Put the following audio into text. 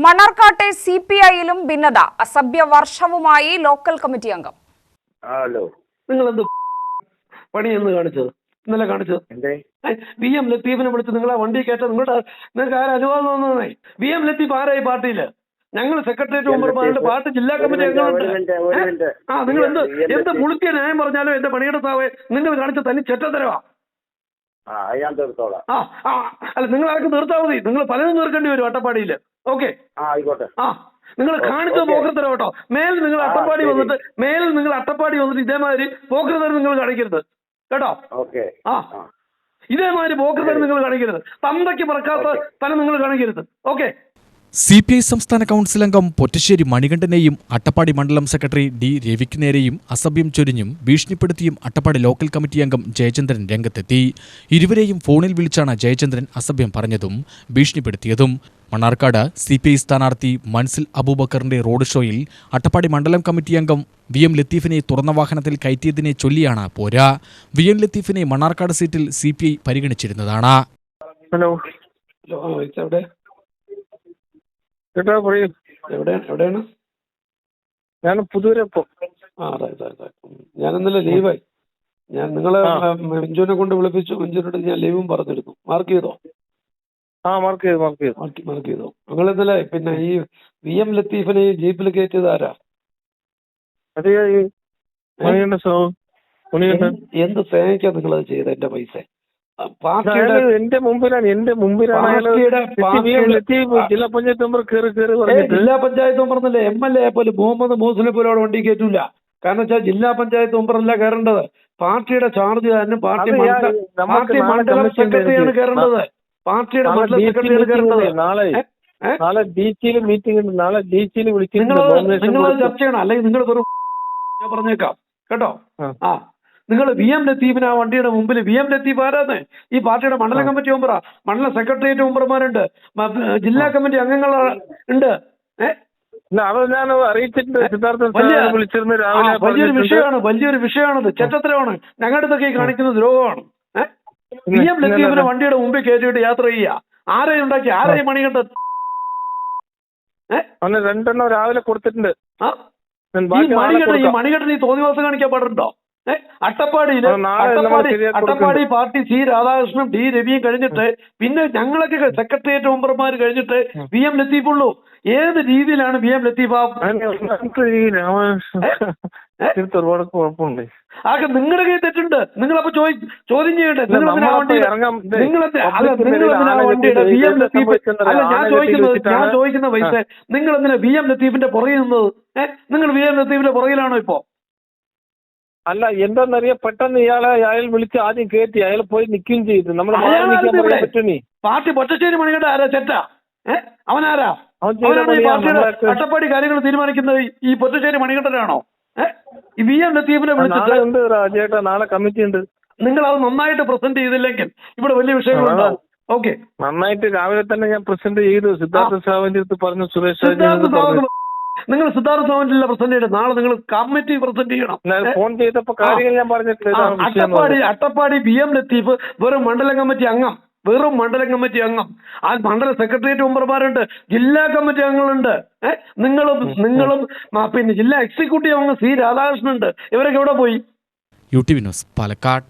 മണ്ണാർക്കാട്ടെ CPI-യിലും ഭിന്നത. അസഭ്യ വർഷവുമായി local committee അംഗം. Hello, നിങ്ങൾ എന്ത് പണിയെന്ന് കാണിച്ചത്? ഇന്നലെ കാണിച്ചത് VM ലത്തീഫിനെ വിളിച്ച് നിങ്ങളെ വണ്ടി കയറ്റാൻ നിങ്ങൾക്ക് ആരും അനുവാദം തന്നേ? VM ലത്തീഫ് ആരായി പാർട്ടിയില്? ഞങ്ങൾ സെക്രട്ടേറിയറ്റ് മെമ്പർമാരുടെ പാർട്ടി ജില്ലാ കമ്മിറ്റി അംഗങ്ങളുണ്ട്. നിങ്ങൾ എന്ത് മുളുക്കിയ ന്യായം പറഞ്ഞാലും എന്റെ പണിയുടെ സാവേ നിങ്ങൾ കാണിച്ച തനി ചെറ്റത്തരവാ. അല്ല, നിങ്ങൾ ആർക്കും തീർത്താൽ മതി. നിങ്ങൾ പലതും തീർക്കേണ്ടി വരും അട്ടപ്പാടിയില്. ഓക്കെ, നിങ്ങൾ കാണിച്ചത് പോക്കത്തരം കേട്ടോ. മേലിൽ നിങ്ങൾ അട്ടപ്പാടി വന്നിട്ട് ഇതേമാതിരി പോക്കത്തരം നിങ്ങൾ കാണിക്കരുത് കേട്ടോ. ഇതേമാതിരി പോക്കത്തരം നിങ്ങൾ കാണിക്കരുത്. തന്തയ്ക്ക് പറക്കാത്ത തരം നിങ്ങൾ കാണിക്കരുത്. ഓക്കെ. CPI സംസ്ഥാന കൗൺസിൽ അംഗം പൊറ്റശ്ശേരി മണികണ്ഠനെയും അട്ടപ്പാടി മണ്ഡലം സെക്രട്ടറി D. രവിക്ക് നേരെയും അസഭ്യം ചൊരിഞ്ഞും ഭീഷണിപ്പെടുത്തിയും അട്ടപ്പാടി ലോക്കൽ കമ്മിറ്റി അംഗം ജയചന്ദ്രൻ രംഗത്തെത്തി. ഇരുവരെയും ഫോണിൽ വിളിച്ചാണ് ജയചന്ദ്രൻ അസഭ്യം പറഞ്ഞതും ഭീഷണിപ്പെടുത്തിയതും. മണ്ണാർക്കാട് CPI സ്ഥാനാർത്ഥി മൻസിൽ അബൂബക്കറിന്റെ റോഡ് ഷോയിൽ അട്ടപ്പാടി മണ്ഡലം കമ്മിറ്റി അംഗം VM ലത്തീഫിനെ തുറന്ന വാഹനത്തിൽ കയറ്റിയതിനെ ചൊല്ലിയാണ് പോരാ. VM ലത്തീഫിനെ മണ്ണാർക്കാട് സീറ്റിൽ CPI പരിഗണിച്ചിരുന്നതാണ്. ഹലോ, എവിടെയാണ്? ഞാൻ പുതുവരപ്പോ. ഞാൻ ഇന്നലെ ലീവായി. ഞാൻ നിങ്ങളെ മഞ്ജുവിനെ കൊണ്ട് വിളിപ്പിച്ചു. മഞ്ജുവിനോട് ഞാൻ ലീവും പറഞ്ഞിരുന്നു. മാർക്ക് ചെയ്തോ? മാർക്ക് ചെയ്തോ? നിങ്ങൾ ഇന്നലെ പിന്നെ ഈ VM ലത്തീഫിനെ ഈ ജീപ്പിൽ കയറ്റിയത് ആരാ? എന്ത് സേനയ്ക്കാ നിങ്ങളത് ചെയ്ത? എന്റെ പൈസ എന്റെ മുമ്പിലാണ് ജില്ലാ പഞ്ചായത്ത് മെമ്പർ പറഞ്ഞില്ലേ? MLA പോലെ മുഹമ്മദ് മൂസിനെ പോലെ അവിടെ വണ്ടി കയറ്റൂല. കാരണം വെച്ചാൽ ജില്ലാ പഞ്ചായത്ത് മെമ്പറല്ല കയറേണ്ടത്. പാർട്ടിയുടെ ചാർജ് തന്നെ പാർട്ടി മണ്ഡലം സെക്രട്ടറിയാണ് കയറേണ്ടത്. പാർട്ടിയുടെ മണ്ഡലം സെക്രട്ടറിയാണ് കയറേണ്ടത്. നാളെ DC മീറ്റിംഗ് ഉണ്ട്. നാളെ DC നിങ്ങൾ ചർച്ച ചെയ്യണം. അല്ലെങ്കിൽ നിങ്ങൾ വെറും ഞാൻ പറഞ്ഞേക്കാം കേട്ടോ. നിങ്ങൾ VM ലത്തീഫിന് ആ വണ്ടിയുടെ മുമ്പിൽ VM ലത്തീഫ് ആരാന്ന്? ഈ പാർട്ടിയുടെ മണ്ഡലം കമ്മിറ്റി മെമ്പറാ. മണ്ഡലം സെക്രട്ടേറിയറ്റ് മെമ്പർമാരുണ്ട്, ജില്ലാ കമ്മിറ്റി അംഗങ്ങൾ ഉണ്ട്. വലിയൊരു വിഷയമാണത്. ചെറ്റത്തരമാണ്. ഞങ്ങളുടെ അടുത്തൊക്കെ കാണിക്കുന്ന ദ്രോഹമാണ്. VM ലത്തീഫിനെ വണ്ടിയുടെ മുമ്പിൽ കയറ്റിയിട്ട് യാത്ര ചെയ്യുക. ആരെയും ഉണ്ടാക്കി? ആരെയും മണികണ്ഠൻ രണ്ടെണ്ണം രാവിലെ കൊടുത്തിട്ടുണ്ട്. ഈ മണികണ്ഠൻ ഈ തോന്നിവാസം കാണിക്കാൻ പാടുണ്ടോ? Attappadi party C. രാധാകൃഷ്ണനും D. രവിയും കഴിഞ്ഞിട്ട് പിന്നെ ഞങ്ങളൊക്കെ സെക്രട്ടേറിയറ്റ് മെമ്പർമാർ കഴിഞ്ഞിട്ട് VM ലത്തീഫ് ഉള്ളൂ. ഏത് രീതിയിലാണ് VM ലത്തീഫ്? ആകെ നിങ്ങളുടെ കയ്യിൽ തെറ്റുണ്ട്. നിങ്ങളപ്പോ ചോദ്യം ചെയ്യണ്ടേ? ഞാൻ ചോദിക്കുന്ന പൈസ നിങ്ങൾ എന്തിനാ VM ലത്തീഫിന്റെ പുറകിൽ നിന്നത്? നിങ്ങൾ VM ലത്തീഫിന്റെ പുറകിലാണോ ഇപ്പോ? അല്ല, എന്താന്നറിയാം, പെട്ടെന്ന് അയാൾ വിളിച്ച് ആദ്യം കയറ്റി. അയാൾ പോയി നിൽക്കുകയും ചെയ്തു. നമ്മള് പാർട്ടി പൊറ്റശ്ശേരി മണികണ്ഠൻ ആരാ? ചെറ്റാ? അവനാരാ? അട്ടപ്പാടി കാര്യങ്ങൾ തീരുമാനിക്കുന്നത് ഈ പൊറ്റശ്ശേരി മണികണ്ഠനാണോ? ഈ VM ലത്തീഫിനെ വിളിച്ചിട്ട് രാജേട്ടാ നാളെ കമ്മിറ്റി ഉണ്ട്. നിങ്ങൾ അത് നന്നായിട്ട് പ്രസന്റ് ചെയ്തില്ലെങ്കിൽ ഇവിടെ വലിയ വിഷയങ്ങളുണ്ടാവും. ഓക്കെ, നന്നായിട്ട് രാവിലെ തന്നെ ഞാൻ പ്രസന്റ് ചെയ്തു. സിദ്ധാർത്ഥ സാവന്റിന്റെ അടുത്ത് പറഞ്ഞു. സുരേഷ് നിങ്ങൾ സിദ്ധാർത്ഥ സാവന്റില്ല പ്രസന്റ് ചെയ്യണം. നാളെ നിങ്ങൾ കമ്മിറ്റി പ്രസന്റ് ചെയ്യണം. ഫോൺ ചെയ്തപ്പോ കാര്യങ്ങൾ ഞാൻ പറഞ്ഞിട്ടില്ല. അട്ടപ്പാടി VM ലത്തീഫ് വെറും മണ്ഡലം കമ്മിറ്റി അംഗം. ആ മണ്ഡല സെക്രട്ടേറിയറ്റ് മെമ്പർമാരുണ്ട്, ജില്ലാ കമ്മിറ്റി അംഗങ്ങളുണ്ട്. നിങ്ങളും പിന്നെ ജില്ലാ എക്സിക്യൂട്ടീവ് അംഗം C. രാധാകൃഷ്ണനുണ്ട്. ഇവരൊക്കെ എവിടെ പോയി? UTV news, Palakkad.